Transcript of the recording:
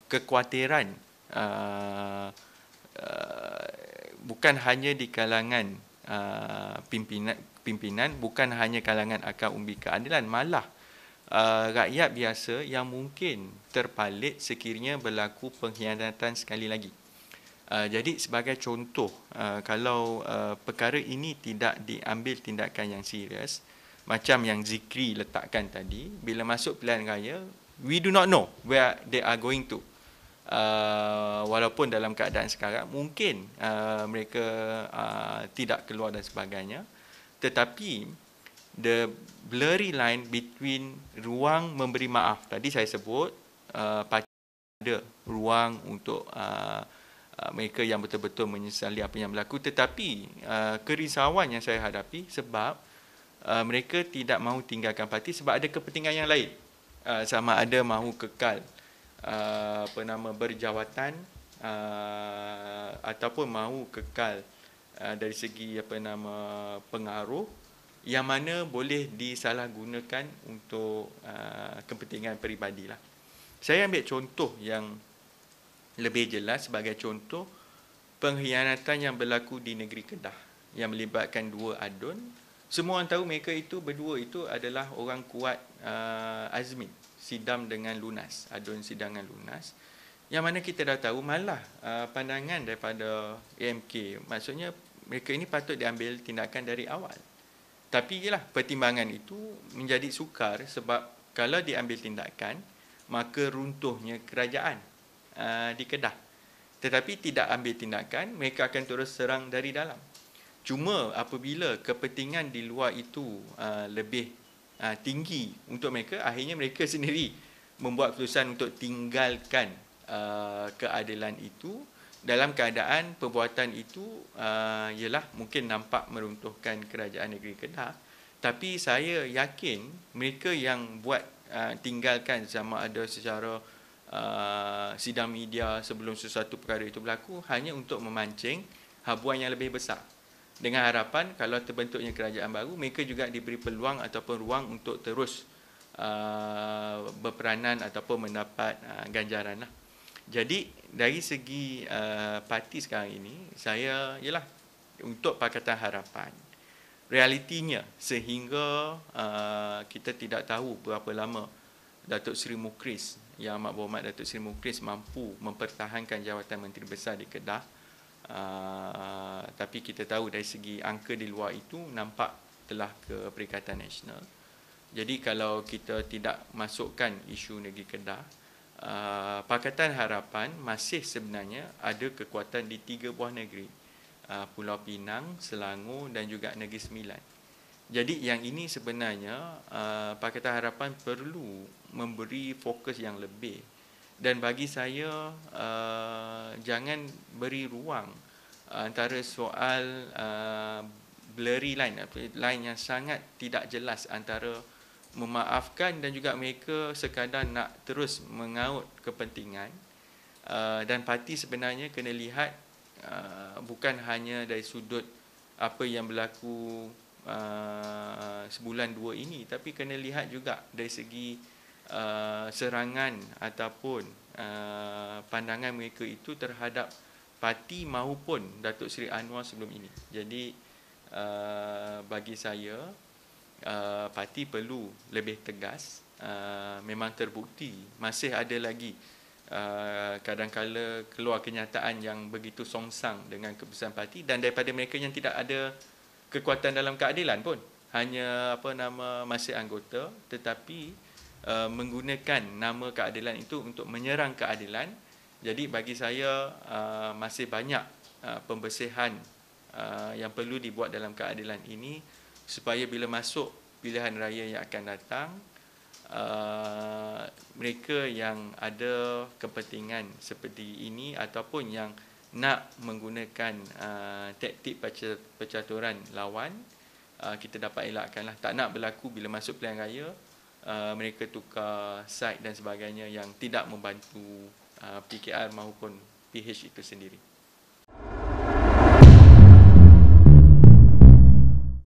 kekhawatiran uh, bukan hanya di kalangan pimpinan, bukan hanya kalangan akar umbi keadilan, malah rakyat biasa yang mungkin terpalit sekiranya berlaku pengkhianatan sekali lagi. Jadi sebagai contoh, kalau perkara ini tidak diambil tindakan yang serius, macam yang Zikri letakkan tadi, bila masuk pilihan raya, we do not know where they are going to. Walaupun dalam keadaan sekarang mungkin mereka tidak keluar dan sebagainya, tetapi the blurry line between ruang memberi maaf, tadi saya sebut ada ruang untuk mereka yang betul-betul menyesali apa yang berlaku, tetapi kerisauan yang saya hadapi sebab mereka tidak mahu tinggalkan parti sebab ada kepentingan yang lain, sama ada mahu kekal berjawatan ataupun mahu kekal dari segi pengaruh yang mana boleh disalahgunakan untuk kepentingan peribadi lah. Saya ambil contoh yang lebih jelas sebagai contoh pengkhianatan yang berlaku di negeri Kedah yang melibatkan dua adun. Semua orang tahu mereka itu berdua itu adalah orang kuat Azmin, Sidam dengan Lunas, adun Sidam dengan Lunas. Yang mana kita dah tahu malah pandangan daripada AMK, maksudnya mereka ini patut diambil tindakan dari awal. Tapi ialah pertimbangan itu menjadi sukar sebab kalau diambil tindakan maka runtuhnya kerajaan di Kedah. Tetapi tidak ambil tindakan, mereka akan terus serang dari dalam. Cuma apabila kepentingan di luar itu lebih tinggi untuk mereka, akhirnya mereka sendiri membuat keputusan untuk tinggalkan keadilan itu dalam keadaan perbuatan itu ialah mungkin nampak meruntuhkan kerajaan negeri Kedah. Tapi saya yakin mereka yang buat tinggalkan sama ada secara sidang media sebelum sesuatu perkara itu berlaku hanya untuk memancing habuan yang lebih besar, dengan harapan kalau terbentuknya kerajaan baru mereka juga diberi peluang ataupun ruang untuk terus berperanan ataupun mendapat ganjaran lah. Jadi dari segi parti sekarang ini, saya ialah untuk Pakatan Harapan, realitinya sehingga kita tidak tahu berapa lama Datuk Seri Mukris, Yang Amat Berhormat Datuk Seri Mukris mampu mempertahankan jawatan Menteri Besar di Kedah. Tapi kita tahu dari segi angka di luar itu nampak telah ke Perikatan Nasional. Jadi kalau kita tidak masukkan isu negeri Kedah, Pakatan Harapan masih sebenarnya ada kekuatan di 3 buah negeri, Pulau Pinang, Selangor dan juga Negeri Sembilan. Jadi yang ini sebenarnya Pakatan Harapan perlu memberi fokus yang lebih, dan bagi saya jangan beri ruang antara soal blurry line yang sangat tidak jelas antara memaafkan dan juga mereka sekadar nak terus mengaut kepentingan, dan parti sebenarnya kena lihat bukan hanya dari sudut apa yang berlaku sebulan dua ini, tapi kena lihat juga dari segi serangan ataupun pandangan mereka itu terhadap parti maupun Datuk Seri Anwar sebelum ini. Jadi bagi saya parti perlu lebih tegas. Memang terbukti masih ada lagi kadang-kala keluar kenyataan yang begitu songsang dengan keputusan parti, dan daripada mereka yang tidak ada kekuatan dalam keadilan pun, hanya masih anggota tetapi menggunakan nama keadilan itu untuk menyerang keadilan. Jadi bagi saya masih banyak pembersihan yang perlu dibuat dalam keadilan ini supaya bila masuk pilihan raya yang akan datang, mereka yang ada kepentingan seperti ini ataupun yang nak menggunakan taktik percaturan lawan, kita dapat elakkanlah. Tak nak berlaku bila masuk pilihan raya mereka tukar side dan sebagainya yang tidak membantu PKR maupun PH itu sendiri.